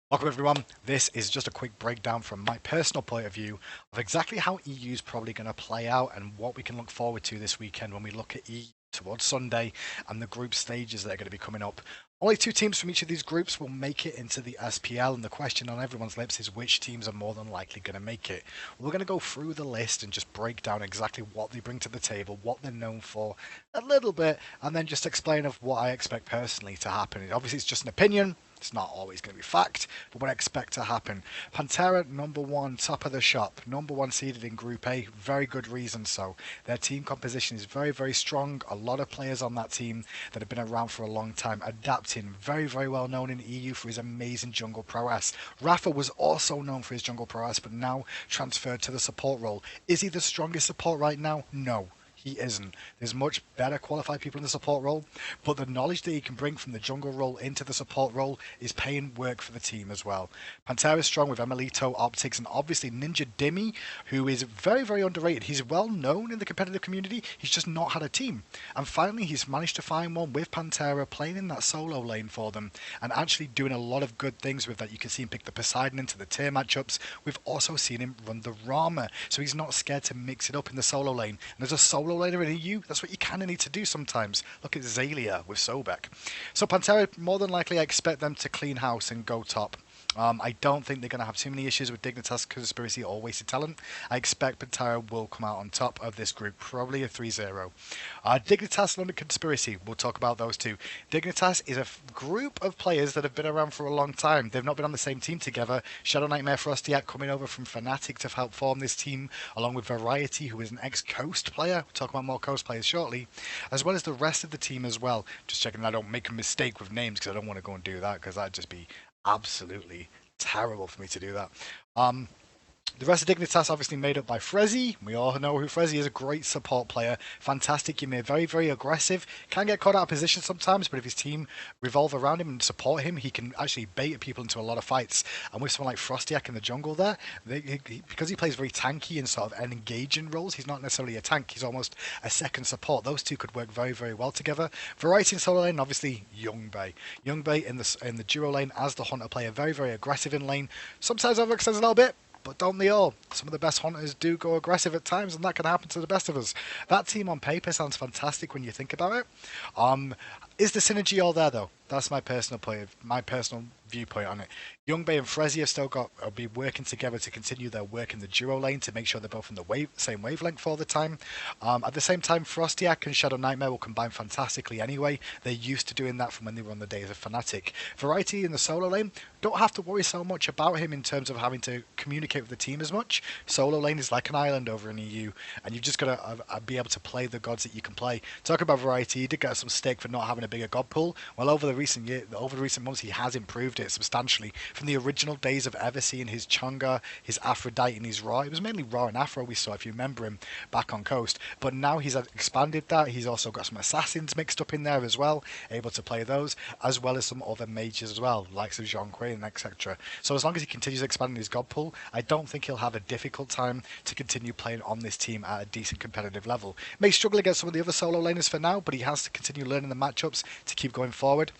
Welcome everyone. This is just a quick breakdown from my personal point of view of exactly how EU is probably going to play out and what we can look forward to this weekend when we look at EU towards Sunday and the group stages that are going to be coming up. Only two teams from each of these groups will make it into the SPL, and the question on everyone's lips is which teams are more than likely going to make it. We're going to go through the list and just break down exactly what they bring to the table, what they're known for a little bit, and then just explain of what I expect personally to happen. Obviously, it's just an opinion. It's not always going to be fact, but what I expect to happen. Pantera, number one, top of the shop, number one seeded in Group A, very good reason so. Their team composition is very, very strong. A lot of players on that team that have been around for a long time, adapting. Very, very well known in EU for his amazing jungle prowess. Rafa was also known for his jungle prowess, but now transferred to the support role. Is he the strongest support right now? No. He isn't. There's much better qualified people in the support role, but the knowledge that he can bring from the jungle role into the support role is paying work for the team as well. Pantera is strong with Emelito, Optics, and obviously Ninja Dimmy, who is very, very underrated. He's well known in the competitive community, he's just not had a team. And finally, he's managed to find one with Pantera, playing in that solo lane for them, and actually doing a lot of good things with that. You can see him pick the Poseidon into the tier matchups. We've also seen him run the Rama, so he's not scared to mix it up in the solo lane. And there's a solo laner in EU, that's what you kind of need to do sometimes. Look at Zalia with Sobek. So Pantera, more than likely, I expect them to clean house and go top. I don't think they're going to have too many issues with Dignitas, Conspiracy, or Wasted Talent. I expect Pantera will come out on top of this group, probably a 3-0. Dignitas, London Conspiracy, we'll talk about those two. Dignitas is a group of players that have been around for a long time. They've not been on the same team together. Shadow Nightmare Frostiak coming over from Fnatic to help form this team, along with Variety, who is an ex-Coast player. We'll talk about more Coast players shortly, as well as the rest of the team as well. Just checking I don't make a mistake with names, because I don't want to go and do that, because that'd just be absolutely terrible for me to do that. The rest of Dignitas obviously made up by Frezzy. We all know who Frezzy is, a great support player. Fantastic, you may very, very aggressive. Can get caught out of position sometimes, but if his team revolve around him and support him, he can actually bait people into a lot of fights. And with someone like Frostiak in the jungle there, because he plays very tanky and sort of engaging roles, he's not necessarily a tank, he's almost a second support. Those two could work very, very well together. Variety in solo lane, obviously Youngbei. Youngbei in the duo lane as the hunter player, very, very aggressive in lane. Sometimes overextends a little bit, but don't they all? Some of the best hunters do go aggressive at times, and that can happen to the best of us. That team on paper sounds fantastic when you think about it. Is the synergy all there though? That's my personal viewpoint on it. Youngbei and Frezzy have still got be working together to continue their work in the duo lane to make sure they're both in the same wavelength all the time. At the same time, Frostiak and Shadow Nightmare will combine fantastically anyway. They're used to doing that from when they were on the days of Fnatic. Variety in the solo lane, don't have to worry so much about him in terms of having to communicate with the team as much. Solo lane is like an island over in EU, and you've just got to be able to play the gods that you can play. Talk about Variety, he did get some stick for not having a bigger god pool. Well, over the recent months, he has improved it substantially. From the original days of ever seeing his Chunga, his Aphrodite, and his Ra, it was mainly Ra and Afro we saw, if you remember him, back on Coast. But now he's expanded that. He's also got some assassins mixed up in there as well, able to play those, as well as some other mages as well, likes of Jean Quay and etc. So as long as he continues expanding his god pool, I don't think he'll have a difficult time to continue playing on this team at a decent competitive level. May struggle against some of the other solo laners for now, but he has to continue learning the matchups to keep going forward.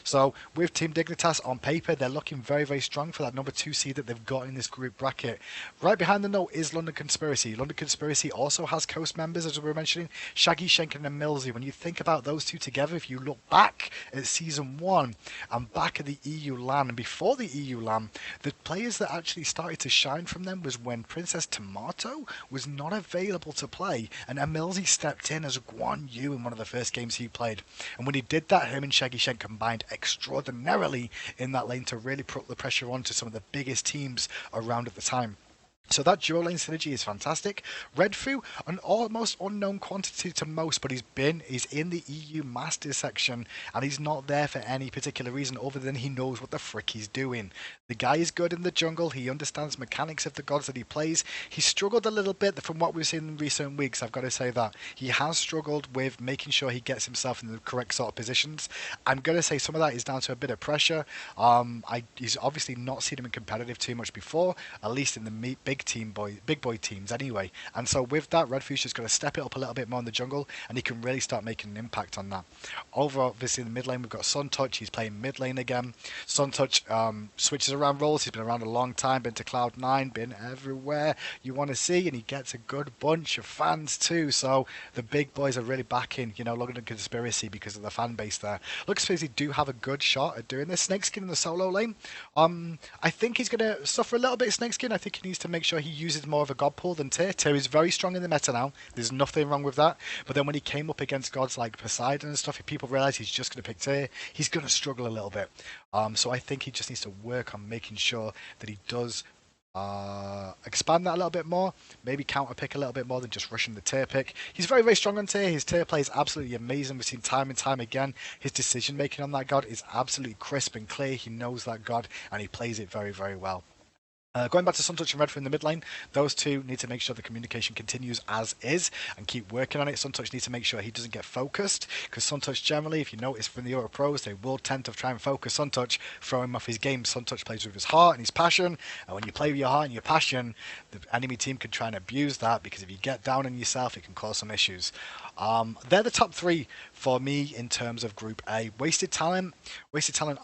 So with Team Dignitas on paper, they're looking very, very strong for that number 2 seed that they've got in this group bracket. Right behind the note is London Conspiracy. London Conspiracy also has Coast members, as we were mentioning, Shaggy, Schenken and Millsy. When you think about those two together, if you look back at Season 1 and back at the EU LAN, and before the EU LAN, the players that actually started to shine from them was when Princess Tomato was not available to play, and Millsy stepped in as Guan Yu in one of the first games he played. And when he did that, him and Shaggy Shen combined extraordinarily in that lane to really put the pressure on to some of the biggest teams around at the time. So that dual lane synergy is fantastic. Redfu, an almost unknown quantity to most, but he's in the EU Masters section, and he's not there for any particular reason other than he knows what the frick he's doing. The guy is good in the jungle, he understands mechanics of the gods that he plays. He struggled a little bit from what we've seen in recent weeks, I've got to say that. He has struggled with making sure he gets himself in the correct sort of positions. I'm going to say some of that is down to a bit of pressure. He's obviously not seen him in competitive too much before, at least in the big big boy teams anyway. And so with that, Red Fuchsia's going to step it up a little bit more in the jungle, and he can really start making an impact on that. Over obviously in the mid lane, we've got Suntouch. He's playing mid lane again. Suntouch switches around roles. He's been around a long time, been to Cloud9, been everywhere you want to see, and he gets a good bunch of fans too. So the big boys are really backing, looking at Conspiracy because of the fan base there. Look, Conspiracy do have a good shot at doing this. Snakeskin in the solo lane. I think he's going to suffer a little bit of Snakeskin. I think he needs to make sure he uses more of a god pool than Tyr. Tyr is very strong in the meta now. There's nothing wrong with that. But then when he came up against gods like Poseidon and stuff, if people realise he's just going to pick Tyr, he's going to struggle a little bit. So I think he just needs to work on making sure that he does expand that a little bit more, maybe counter pick a little bit more than just rushing the Tyr pick. He's very, very strong on Tyr. His Tyr play is absolutely amazing. We've seen time and time again. His decision making on that god is absolutely crisp and clear. He knows that god and he plays it very, very well. Going back to Suntouch and Redford in the mid lane, those two need to make sure the communication continues as is and keep working on it. Suntouch needs to make sure he doesn't get focused, because Suntouch generally, if you notice from the Euro Pros, they will tend to try and focus Suntouch, throw him off his game. Suntouch plays with his heart and his passion, and when you play with your heart and your passion, the enemy team can try and abuse that, because if you get down on yourself, it can cause some issues. They're the top three for me in terms of Group A. Wasted Talent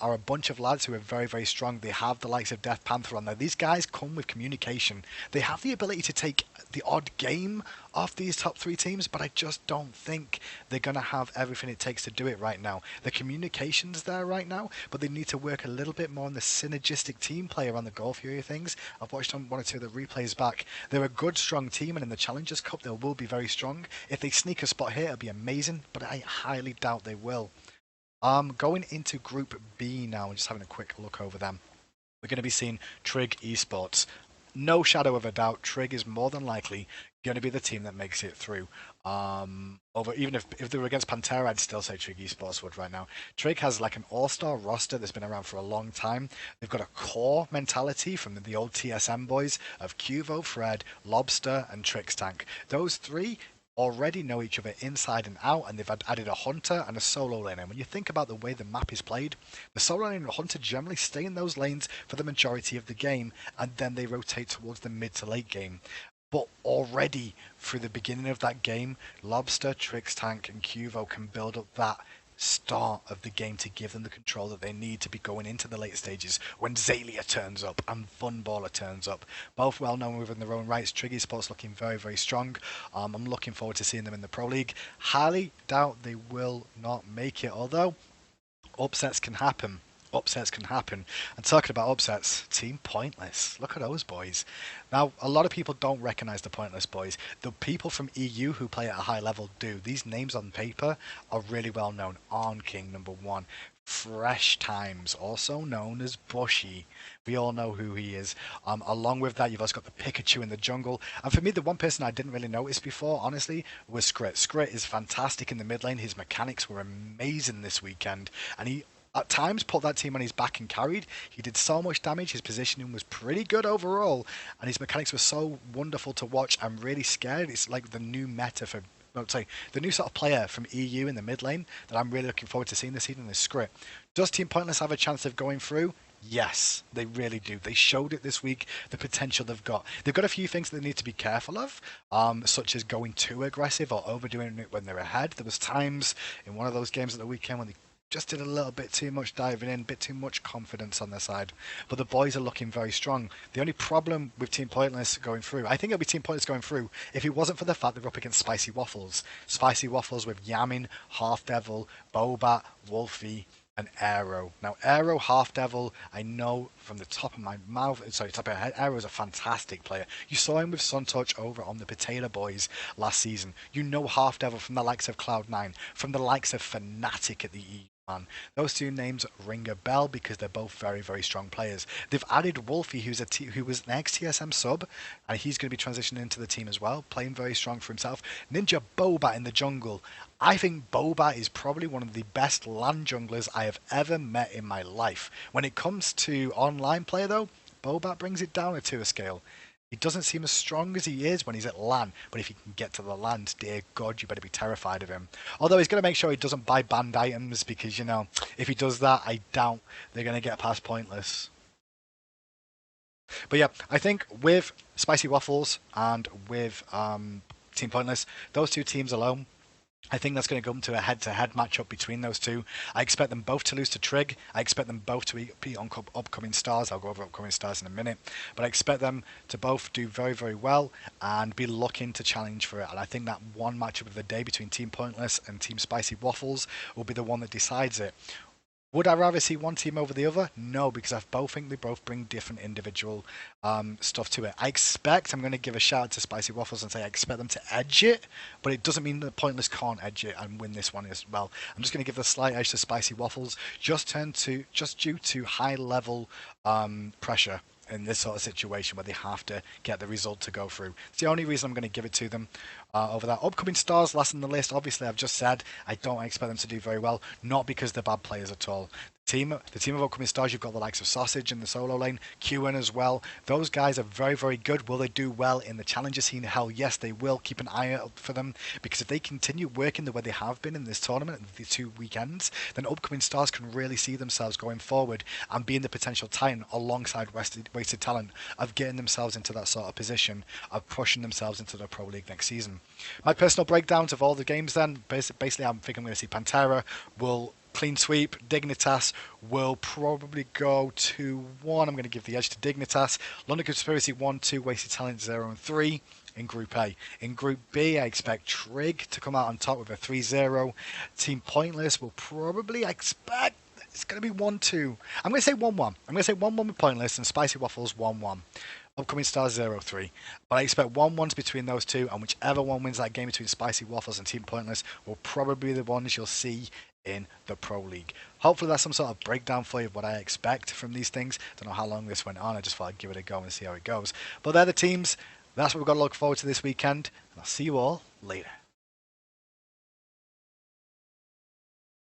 are a bunch of lads who are very, very strong. They have the likes of Death Panther on there. These guys come with communication. They have the ability to take the odd game off these top three teams, but I just don't think they're going to have everything it takes to do it right now. The communication's there right now, but they need to work a little bit more on the synergistic team play around the Goal Fury things. I've watched one or two of the replays back. They're a good, strong team, and in the Challengers Cup, they will be very strong. If they sneak a spot here, it'll be amazing, but I highly doubt they will. Going into Group B now and just having a quick look over them. We're going to be seeing Trig Esports. No shadow of a doubt, Trig is more than likely going to be the team that makes it through. Even if they were against Pantera, I'd still say Trig Esports would right now. Trig has like an all-star roster that's been around for a long time. They've got a core mentality from the old TSM boys of Cuvo, Fred, Lobster, and Trixtank. Those three already know each other inside and out, and they've added a hunter and a solo lane. And when you think about the way the map is played, the solo lane and the hunter generally stay in those lanes for the majority of the game, and then they rotate towards the mid to late game. But already through the beginning of that game, Lobster, Trixtank, and Cuvo can build up that start of the game to give them the control that they need to be going into the late stages when Zalia turns up and Funballer turns up. Both well known within their own rights. Trig Esports looking very, very strong. I'm looking forward to seeing them in the Pro League. Highly doubt they will not make it, although upsets can happen. Upsets can happen. And talking about upsets, Team Pointless. Look at those boys. Now, a lot of people don't recognise the Pointless boys. The people from EU who play at a high level do. These names on paper are really well known. Arn King, number one. Fresh Times, also known as Bushy. We all know who he is. Along with that, you've also got the Pikachu in the jungle. And for me, the one person I didn't really notice before, honestly, was Skrit. Skrit is fantastic in the mid lane. His mechanics were amazing this weekend. And he at times put that team on his back and carried. He did so much damage. His positioning was pretty good overall, and his mechanics were so wonderful to watch. I'm really scared. It's like the new meta for, the new sort of player from EU in the mid lane that I'm really looking forward to seeing this season is Skrit. Does Team Pointless have a chance of going through? Yes, they really do. They showed it this week, the potential they've got. They've got a few things they need to be careful of, such as going too aggressive or overdoing it when they're ahead. There was times in one of those games at the weekend when they just did a little bit too much diving in, a bit too much confidence on their side. But the boys are looking very strong. The only problem with Team Pointless going through, I think it'll be Team Pointless going through if it wasn't for the fact they're up against Spicy Waffles. Spicy Waffles with Yamin, Half Devil, Bobat, Wolfie, and Aero. Now, Aero, Half Devil, I know from the top of my mouth, top of my head, Aero is a fantastic player. You saw him with Suntouch over on the Potato Boys last season. You know Half Devil from the likes of Cloud9, from the likes of Fnatic at the EU. Those two names ring a bell because they're both very, very strong players. They've added Wolfie, who was an ex-TSM sub, and he's going to be transitioning into the team as well, playing very strong for himself. Ninja Bobat in the jungle. I think Bobat is probably one of the best LAN junglers I have ever met in my life. When it comes to online play, though, Bobat brings it down a tier scale. He doesn't seem as strong as he is when he's at LAN, but if he can get to the land, dear God, you better be terrified of him. Although he's going to make sure he doesn't buy banned items because, if he does that, I doubt they're going to get past Pointless. But yeah, I think with Spicy Waffles and with Team Pointless, those two teams alone, I think that's going to come to a head-to-head matchup between those two. I expect them both to lose to Trig. I expect them both to be on upcoming stars. I'll go over upcoming stars in a minute. But I expect them to both do very, very well and be looking to challenge for it. And I think that one matchup of the day between Team Pointless and Team Spicy Waffles will be the one that decides it. Would I rather see one team over the other? No, because I both think they both bring different individual stuff to it. I'm going to give a shout out to Spicy Waffles and say I expect them to edge it, but it doesn't mean that Pointless can't edge it and win this one as well. I'm just going to give the slight edge to Spicy Waffles, just due to high level pressure in this sort of situation where they have to get the result to go through. It's the only reason I'm going to give it to them. Over that upcoming stars last on the list, obviously I've just said I don't expect them to do very well, not because they're bad players at all. The team of upcoming stars, you've got the likes of Sausage in the solo lane, Qn as well. Those guys are very, very good. Will they do well in the challenger scene? Hell yes, they will. Keep an eye out for them, because if they continue working the way they have been in this tournament, the 2 weekends, then upcoming stars can really see themselves going forward and being the potential titan alongside wasted talent of getting themselves into that sort of position of pushing themselves into the Pro League next season. My personal breakdowns of all the games then, basically I think I'm going to see Pantera will clean sweep. Dignitas will probably go 2-1. I'm going to give the edge to Dignitas. London Conspiracy 1-2, Wasted Talent 0-3 in Group A. In Group B, I expect Trig to come out on top with a 3-0. Team Pointless will probably expect it's going to be 1-2. I'm going to say 1-1. I'm going to say 1-1 with Pointless and Spicy Waffles 1-1. Upcoming stars 0-3. But I expect 1-1s between those two, and whichever one wins that game between Spicy Waffles and Team Pointless will probably be the ones you'll see in the Pro League. Hopefully that's some sort of breakdown for you of what I expect from these things. Don't know how long this went on, I just thought I'd give it a go and see how it goes. But they're the teams, that's what we've got to look forward to this weekend, and I'll see you all later.